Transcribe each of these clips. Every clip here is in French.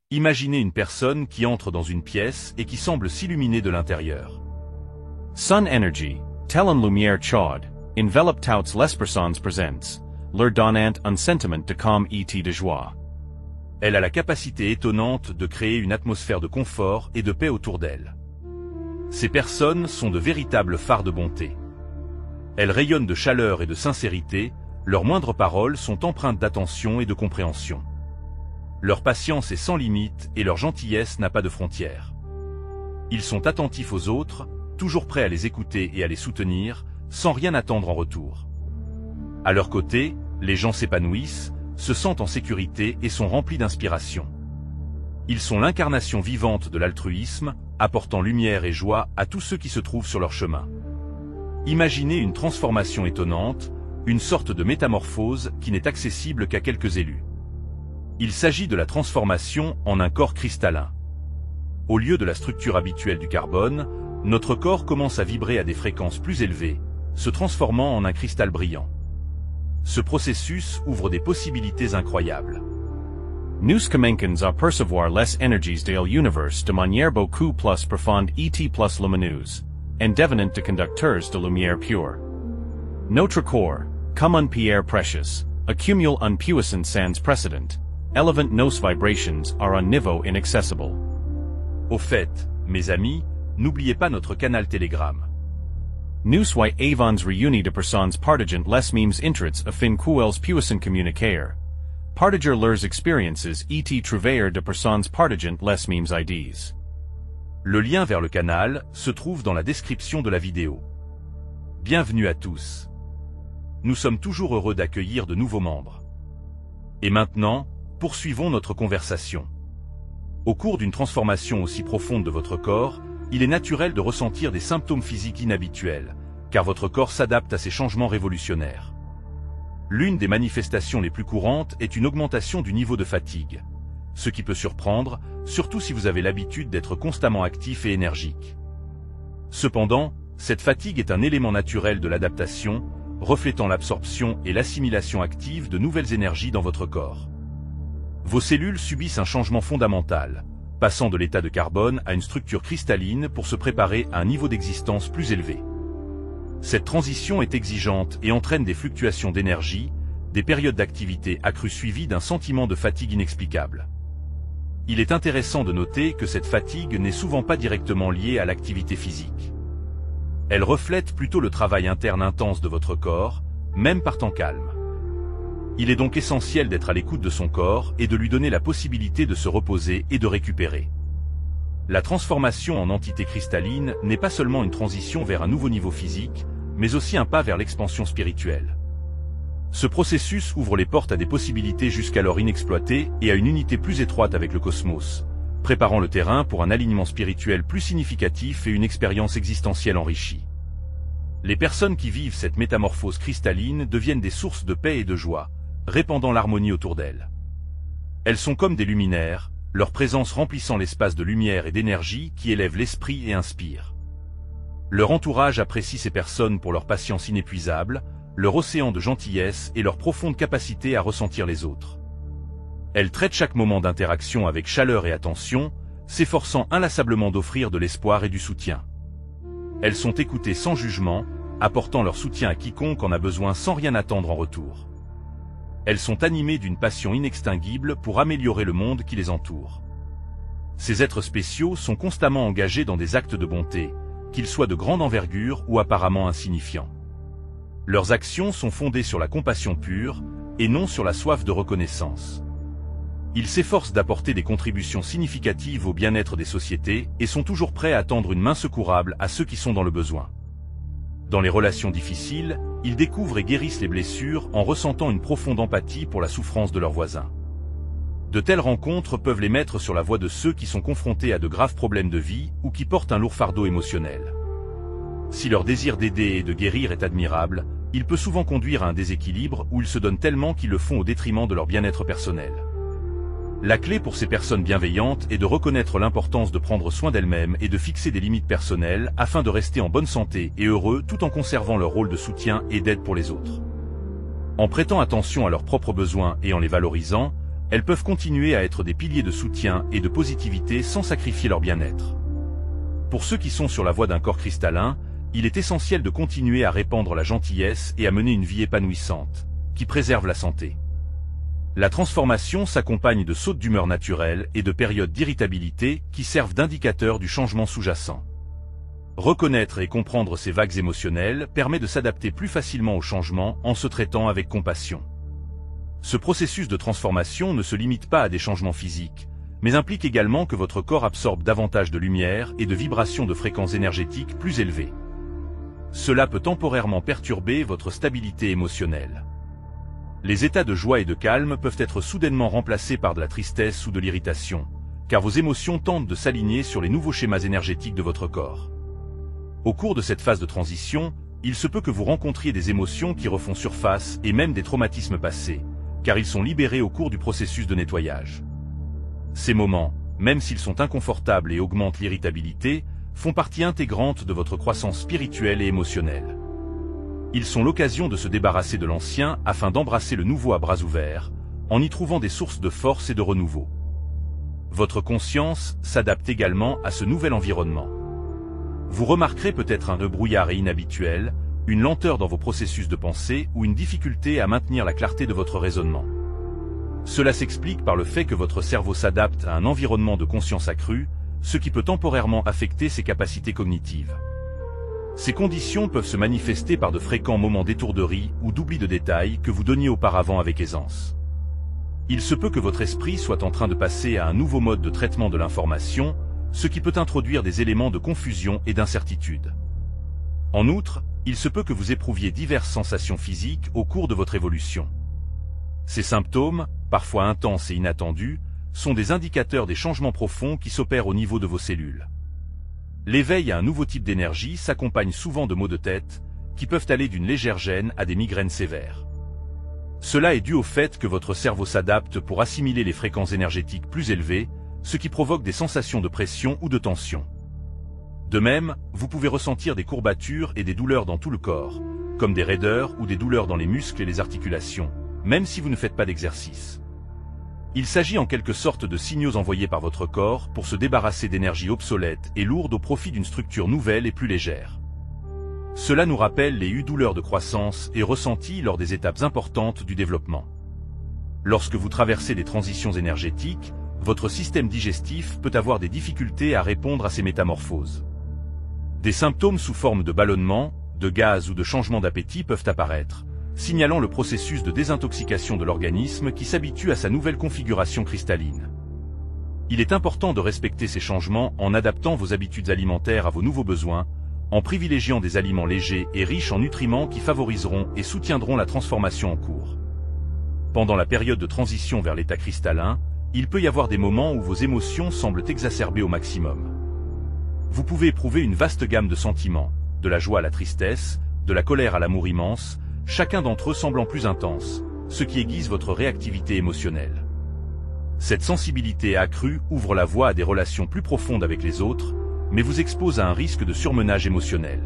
Imaginez une personne qui entre dans une pièce et qui semble s'illuminer de l'intérieur. Sun Energy, Tellen Lumière Chaude, Envelope Touts les Personnes Presents, leur donnant un sentiment de calme et de joie. Elle a la capacité étonnante de créer une atmosphère de confort et de paix autour d'elle. Ces personnes sont de véritables phares de bonté. Elles rayonnent de chaleur et de sincérité, leurs moindres paroles sont empreintes d'attention et de compréhension. Leur patience est sans limite et leur gentillesse n'a pas de frontières. Ils sont attentifs aux autres, toujours prêts à les écouter et à les soutenir, sans rien attendre en retour. À leur côté, les gens s'épanouissent, se sentent en sécurité et sont remplis d'inspiration. Ils sont l'incarnation vivante de l'altruisme, apportant lumière et joie à tous ceux qui se trouvent sur leur chemin. Imaginez une transformation étonnante, une sorte de métamorphose qui n'est accessible qu'à quelques élus. Il s'agit de la transformation en un corps cristallin. Au lieu de la structure habituelle du carbone, notre corps commence à vibrer à des fréquences plus élevées, se transformant en un cristal brillant. Ce processus ouvre des possibilités incroyables. Nous commençons à percevoir les énergies de l'univers de manière beaucoup plus profonde et plus lumineuse, en devenant de conducteurs de lumière pure. Notre corps, comme une pierre précieuse, accumule une puissance sans précédent, élevant nos vibrations à un niveau inaccessible. Au fait, mes amis, n'oubliez pas notre canal Telegram. Nous avons réuni de personnes partageant les mêmes intérêts afin qu'elles puissent communiquer, partager leurs expériences et travailler de personnes partageant les mêmes idées. Le lien vers le canal se trouve dans la description de la vidéo. Bienvenue à tous. Nous sommes toujours heureux d'accueillir de nouveaux membres. Et maintenant, poursuivons notre conversation. Au cours d'une transformation aussi profonde de votre corps, il est naturel de ressentir des symptômes physiques inhabituels, car votre corps s'adapte à ces changements révolutionnaires. L'une des manifestations les plus courantes est une augmentation du niveau de fatigue, ce qui peut surprendre, surtout si vous avez l'habitude d'être constamment actif et énergique. Cependant, cette fatigue est un élément naturel de l'adaptation, reflétant l'absorption et l'assimilation active de nouvelles énergies dans votre corps. Vos cellules subissent un changement fondamental, passant de l'état de carbone à une structure cristalline pour se préparer à un niveau d'existence plus élevé. Cette transition est exigeante et entraîne des fluctuations d'énergie, des périodes d'activité accrues suivies d'un sentiment de fatigue inexplicable. Il est intéressant de noter que cette fatigue n'est souvent pas directement liée à l'activité physique. Elle reflète plutôt le travail interne intense de votre corps, même par temps calme. Il est donc essentiel d'être à l'écoute de son corps et de lui donner la possibilité de se reposer et de récupérer. La transformation en entité cristalline n'est pas seulement une transition vers un nouveau niveau physique, mais aussi un pas vers l'expansion spirituelle. Ce processus ouvre les portes à des possibilités jusqu'alors inexploitées et à une unité plus étroite avec le cosmos, préparant le terrain pour un alignement spirituel plus significatif et une expérience existentielle enrichie. Les personnes qui vivent cette métamorphose cristalline deviennent des sources de paix et de joie, répandant l'harmonie autour d'elles. Elles sont comme des luminaires, leur présence remplissant l'espace de lumière et d'énergie qui élève l'esprit et inspire. Leur entourage apprécie ces personnes pour leur patience inépuisable, leur océan de gentillesse et leur profonde capacité à ressentir les autres. Elles traitent chaque moment d'interaction avec chaleur et attention, s'efforçant inlassablement d'offrir de l'espoir et du soutien. Elles sont écoutées sans jugement, apportant leur soutien à quiconque en a besoin sans rien attendre en retour. Elles sont animées d'une passion inextinguible pour améliorer le monde qui les entoure. Ces êtres spéciaux sont constamment engagés dans des actes de bonté, qu'ils soient de grande envergure ou apparemment insignifiants. Leurs actions sont fondées sur la compassion pure, et non sur la soif de reconnaissance. Ils s'efforcent d'apporter des contributions significatives au bien-être des sociétés et sont toujours prêts à tendre une main secourable à ceux qui sont dans le besoin. Dans les relations difficiles, ils découvrent et guérissent les blessures en ressentant une profonde empathie pour la souffrance de leurs voisins. De telles rencontres peuvent les mettre sur la voie de ceux qui sont confrontés à de graves problèmes de vie ou qui portent un lourd fardeau émotionnel. Si leur désir d'aider et de guérir est admirable, il peut souvent conduire à un déséquilibre où ils se donnent tellement qu'ils le font au détriment de leur bien-être personnel. La clé pour ces personnes bienveillantes est de reconnaître l'importance de prendre soin d'elles-mêmes et de fixer des limites personnelles afin de rester en bonne santé et heureux tout en conservant leur rôle de soutien et d'aide pour les autres. En prêtant attention à leurs propres besoins et en les valorisant, elles peuvent continuer à être des piliers de soutien et de positivité sans sacrifier leur bien-être. Pour ceux qui sont sur la voie d'un corps cristallin, il est essentiel de continuer à répandre la gentillesse et à mener une vie épanouissante, qui préserve la santé. La transformation s'accompagne de sautes d'humeur naturelles et de périodes d'irritabilité qui servent d'indicateurs du changement sous-jacent. Reconnaître et comprendre ces vagues émotionnelles permet de s'adapter plus facilement au changement en se traitant avec compassion. Ce processus de transformation ne se limite pas à des changements physiques, mais implique également que votre corps absorbe davantage de lumière et de vibrations de fréquences énergétiques plus élevées. Cela peut temporairement perturber votre stabilité émotionnelle. Les états de joie et de calme peuvent être soudainement remplacés par de la tristesse ou de l'irritation, car vos émotions tentent de s'aligner sur les nouveaux schémas énergétiques de votre corps. Au cours de cette phase de transition, il se peut que vous rencontriez des émotions qui refont surface et même des traumatismes passés, car ils sont libérés au cours du processus de nettoyage. Ces moments, même s'ils sont inconfortables et augmentent l'irritabilité, font partie intégrante de votre croissance spirituelle et émotionnelle. Ils sont l'occasion de se débarrasser de l'ancien afin d'embrasser le nouveau à bras ouverts, en y trouvant des sources de force et de renouveau. Votre conscience s'adapte également à ce nouvel environnement. Vous remarquerez peut-être un brouillard inhabituel, une lenteur dans vos processus de pensée ou une difficulté à maintenir la clarté de votre raisonnement. Cela s'explique par le fait que votre cerveau s'adapte à un environnement de conscience accrue, ce qui peut temporairement affecter ses capacités cognitives. Ces conditions peuvent se manifester par de fréquents moments d'étourderie ou d'oubli de détails que vous donniez auparavant avec aisance. Il se peut que votre esprit soit en train de passer à un nouveau mode de traitement de l'information, ce qui peut introduire des éléments de confusion et d'incertitude. En outre, il se peut que vous éprouviez diverses sensations physiques au cours de votre évolution. Ces symptômes, parfois intenses et inattendus, sont des indicateurs des changements profonds qui s'opèrent au niveau de vos cellules. L'éveil à un nouveau type d'énergie s'accompagne souvent de maux de tête, qui peuvent aller d'une légère gêne à des migraines sévères. Cela est dû au fait que votre cerveau s'adapte pour assimiler les fréquences énergétiques plus élevées, ce qui provoque des sensations de pression ou de tension. De même, vous pouvez ressentir des courbatures et des douleurs dans tout le corps, comme des raideurs ou des douleurs dans les muscles et les articulations, même si vous ne faites pas d'exercice. Il s'agit en quelque sorte de signaux envoyés par votre corps pour se débarrasser d'énergie obsolète et lourde au profit d'une structure nouvelle et plus légère. Cela nous rappelle les douleurs de croissance et ressenties lors des étapes importantes du développement. Lorsque vous traversez des transitions énergétiques, votre système digestif peut avoir des difficultés à répondre à ces métamorphoses. Des symptômes sous forme de ballonnement, de gaz ou de changement d'appétit peuvent apparaître, signalant le processus de désintoxication de l'organisme qui s'habitue à sa nouvelle configuration cristalline. Il est important de respecter ces changements en adaptant vos habitudes alimentaires à vos nouveaux besoins, en privilégiant des aliments légers et riches en nutriments qui favoriseront et soutiendront la transformation en cours. Pendant la période de transition vers l'état cristallin, il peut y avoir des moments où vos émotions semblent exacerbées au maximum. Vous pouvez éprouver une vaste gamme de sentiments, de la joie à la tristesse, de la colère à l'amour immense, chacun d'entre eux semblant plus intense, ce qui aiguise votre réactivité émotionnelle. Cette sensibilité accrue ouvre la voie à des relations plus profondes avec les autres, mais vous expose à un risque de surmenage émotionnel.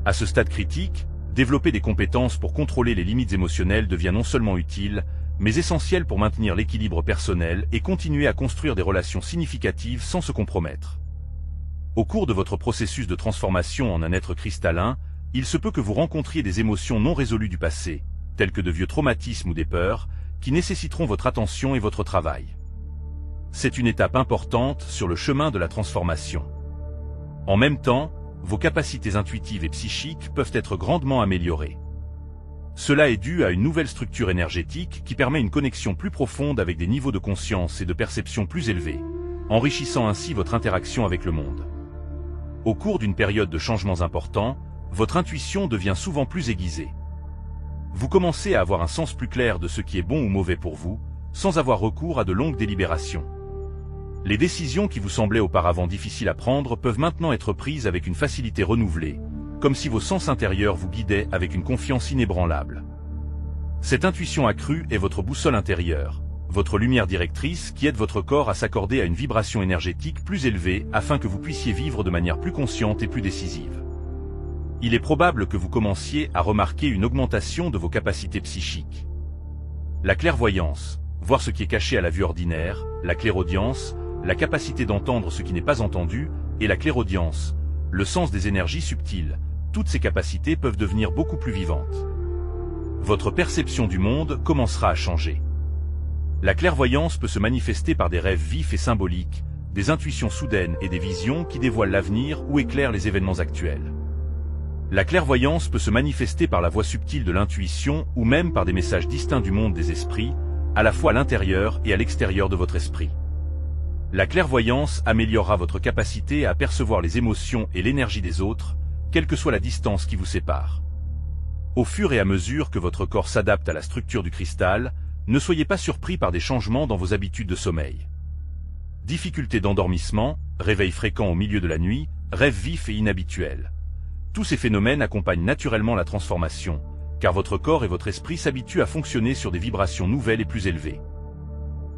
À ce stade critique, développer des compétences pour contrôler les limites émotionnelles devient non seulement utile, mais essentiel pour maintenir l'équilibre personnel et continuer à construire des relations significatives sans se compromettre. Au cours de votre processus de transformation en un être cristallin, il se peut que vous rencontriez des émotions non résolues du passé, telles que de vieux traumatismes ou des peurs, qui nécessiteront votre attention et votre travail. C'est une étape importante sur le chemin de la transformation. En même temps, vos capacités intuitives et psychiques peuvent être grandement améliorées. Cela est dû à une nouvelle structure énergétique qui permet une connexion plus profonde avec des niveaux de conscience et de perception plus élevés, enrichissant ainsi votre interaction avec le monde. Au cours d'une période de changements importants, votre intuition devient souvent plus aiguisée. Vous commencez à avoir un sens plus clair de ce qui est bon ou mauvais pour vous, sans avoir recours à de longues délibérations. Les décisions qui vous semblaient auparavant difficiles à prendre peuvent maintenant être prises avec une facilité renouvelée, comme si vos sens intérieurs vous guidaient avec une confiance inébranlable. Cette intuition accrue est votre boussole intérieure, votre lumière directrice qui aide votre corps à s'accorder à une vibration énergétique plus élevée afin que vous puissiez vivre de manière plus consciente et plus décisive. Il est probable que vous commenciez à remarquer une augmentation de vos capacités psychiques. La clairvoyance, voir ce qui est caché à la vue ordinaire, la clairaudience, la capacité d'entendre ce qui n'est pas entendu, et la clairaudience, le sens des énergies subtiles. Toutes ces capacités peuvent devenir beaucoup plus vivantes. Votre perception du monde commencera à changer. La clairvoyance peut se manifester par des rêves vifs et symboliques, des intuitions soudaines et des visions qui dévoilent l'avenir ou éclairent les événements actuels. La clairvoyance peut se manifester par la voix subtile de l'intuition ou même par des messages distincts du monde des esprits, à la fois à l'intérieur et à l'extérieur de votre esprit. La clairvoyance améliorera votre capacité à percevoir les émotions et l'énergie des autres, quelle que soit la distance qui vous sépare. Au fur et à mesure que votre corps s'adapte à la structure du cristal, ne soyez pas surpris par des changements dans vos habitudes de sommeil. Difficultés d'endormissement, réveil fréquent au milieu de la nuit, rêves vifs et inhabituels. Tous ces phénomènes accompagnent naturellement la transformation, car votre corps et votre esprit s'habituent à fonctionner sur des vibrations nouvelles et plus élevées.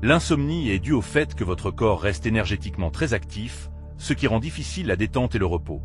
L'insomnie est due au fait que votre corps reste énergétiquement très actif, ce qui rend difficile la détente et le repos.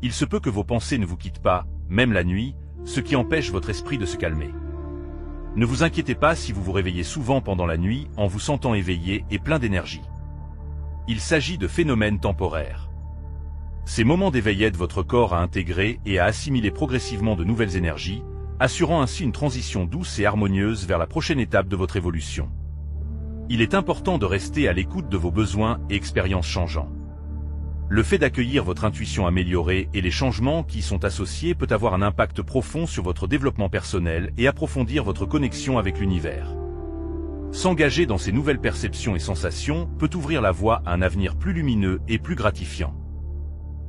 Il se peut que vos pensées ne vous quittent pas, même la nuit, ce qui empêche votre esprit de se calmer. Ne vous inquiétez pas si vous vous réveillez souvent pendant la nuit en vous sentant éveillé et plein d'énergie. Il s'agit de phénomènes temporaires. Ces moments d'éveil aident votre corps à intégrer et à assimiler progressivement de nouvelles énergies, assurant ainsi une transition douce et harmonieuse vers la prochaine étape de votre évolution. Il est important de rester à l'écoute de vos besoins et expériences changeants. Le fait d'accueillir votre intuition améliorée et les changements qui y sont associés peut avoir un impact profond sur votre développement personnel et approfondir votre connexion avec l'univers. S'engager dans ces nouvelles perceptions et sensations peut ouvrir la voie à un avenir plus lumineux et plus gratifiant.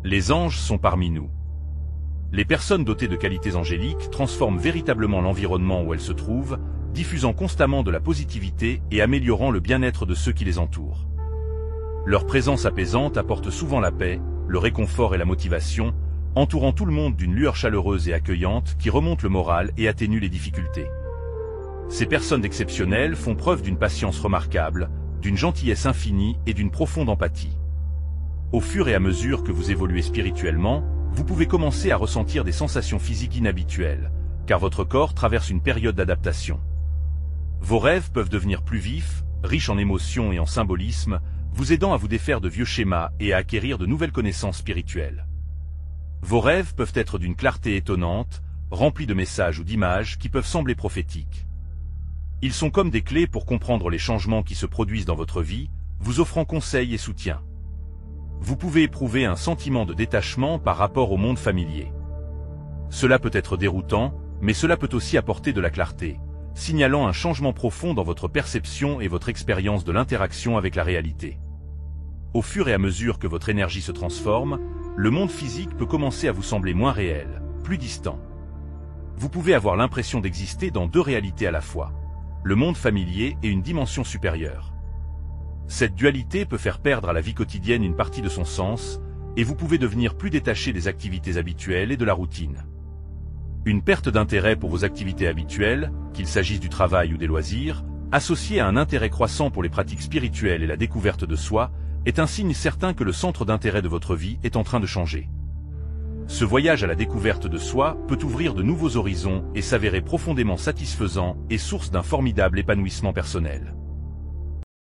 Les anges sont parmi nous. Les personnes dotées de qualités angéliques transforment véritablement l'environnement où elles se trouvent, diffusant constamment de la positivité et améliorant le bien-être de ceux qui les entourent. Leur présence apaisante apporte souvent la paix, le réconfort et la motivation, entourant tout le monde d'une lueur chaleureuse et accueillante qui remonte le moral et atténue les difficultés. Ces personnes exceptionnelles font preuve d'une patience remarquable, d'une gentillesse infinie et d'une profonde empathie. Au fur et à mesure que vous évoluez spirituellement, vous pouvez commencer à ressentir des sensations physiques inhabituelles, car votre corps traverse une période d'adaptation. Vos rêves peuvent devenir plus vifs, riches en émotions et en symbolismes, vous aidant à vous défaire de vieux schémas et à acquérir de nouvelles connaissances spirituelles. Vos rêves peuvent être d'une clarté étonnante, remplis de messages ou d'images qui peuvent sembler prophétiques. Ils sont comme des clés pour comprendre les changements qui se produisent dans votre vie, vous offrant conseils et soutien. Vous pouvez éprouver un sentiment de détachement par rapport au monde familier. Cela peut être déroutant, mais cela peut aussi apporter de la clarté, signalant un changement profond dans votre perception et votre expérience de l'interaction avec la réalité. Au fur et à mesure que votre énergie se transforme, le monde physique peut commencer à vous sembler moins réel, plus distant. Vous pouvez avoir l'impression d'exister dans deux réalités à la fois, le monde familier et une dimension supérieure. Cette dualité peut faire perdre à la vie quotidienne une partie de son sens, et vous pouvez devenir plus détaché des activités habituelles et de la routine. Une perte d'intérêt pour vos activités habituelles, qu'il s'agisse du travail ou des loisirs, associée à un intérêt croissant pour les pratiques spirituelles et la découverte de soi, est un signe certain que le centre d'intérêt de votre vie est en train de changer. Ce voyage à la découverte de soi peut ouvrir de nouveaux horizons et s'avérer profondément satisfaisant et source d'un formidable épanouissement personnel.